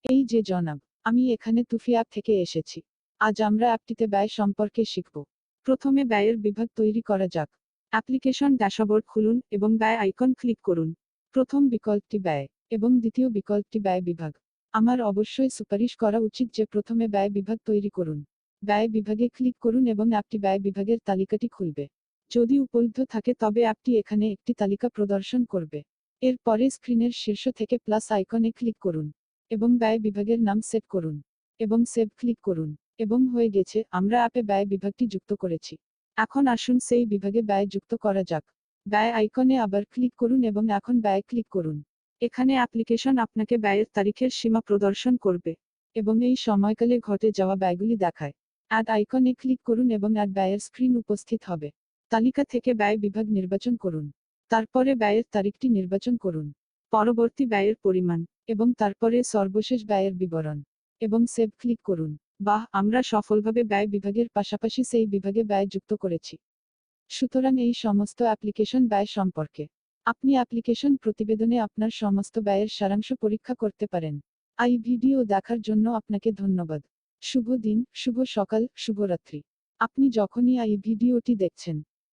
এই যে জনাব, আমি এখানে তুফি অ্যাপ থেকে এসেছি। আজ আমরা অ্যাপটিতে ব্যয় সম্পর্কে শিখব। প্রথমে ব্যয়ের বিভাগ তৈরি করা যাক। অ্যাপ্লিকেশন ড্যাশবোর্ড খুলুন এবং ব্যয় আইকন ক্লিক করুন। প্রথম বিকল্পটি ব্যয় এবং দ্বিতীয় বিকল্পটি ব্যয় বিভাগ। আমার অবশ্যই সুপারিশ করা উচিত যে প্রথমে ব্যয় বিভাগ তৈরি করুন। ব্যয় বিভাগে ক্লিক করুন এবং অ্যাপটি ব্যয় বিভাগের তালিকাটি খুলবে। যদি উপলব্ধ থাকে তবে অ্যাপটি এখানে একটি তালিকা প্রদর্শন করবে। এরপরে স্ক্রিনের শীর্ষ থেকে প্লাস আইকনে ক্লিক করুন এবং ব্যয় বিভাগের নাম সেট করুন এবং সেভ ক্লিক করুন। এবং হয়ে গেছে, আমরা অ্যাপে ব্যয় বিভাগটি যুক্ত করেছি। এখন আসুন সেই বিভাগে ব্যয় যুক্ত করা যাক। ব্যয় আইকনে আবার ক্লিক করুন এবং এখন ব্যয় ক্লিক করুন। এখানে অ্যাপ্লিকেশন আপনাকে ব্যয়ের তারিখের সীমা প্রদর্শন করবে এবং এই সময়কালে ঘটে যাওয়া ব্যয়গুলি দেখায়। অ্যাড আইকনে ক্লিক করুন এবং অ্যাড ব্যয়ের স্ক্রিন উপস্থিত হবে। তালিকা থেকে ব্যয় বিভাগ নির্বাচন করুন। তারপরে ব্যয়ের তারিখটি নির্বাচন করুন। পরবর্তী ব্যয়ের পরিমাণ এবং তারপরে সর্বশেষ ব্যয়ের বিবরণ এবং সেভ ক্লিক করুন। বাহ, আমরা সফলভাবে ব্যয় বিভাগের পাশাপাশি সেই বিভাগে ব্যয় যুক্ত করেছি। সুতরাং এই সমস্ত অ্যাপ্লিকেশন ব্যয় সম্পর্কে। আপনি অ্যাপ্লিকেশন প্রতিবেদনে আপনার সমস্ত ব্যয়ের সারাংশ পরীক্ষা করতে পারেন। এই ভিডিও দেখার জন্য আপনাকে ধন্যবাদ। শুভ দিন, শুভ সকাল, শুভরাত্রি। আপনি যখনই এই ভিডিওটি দেখছেন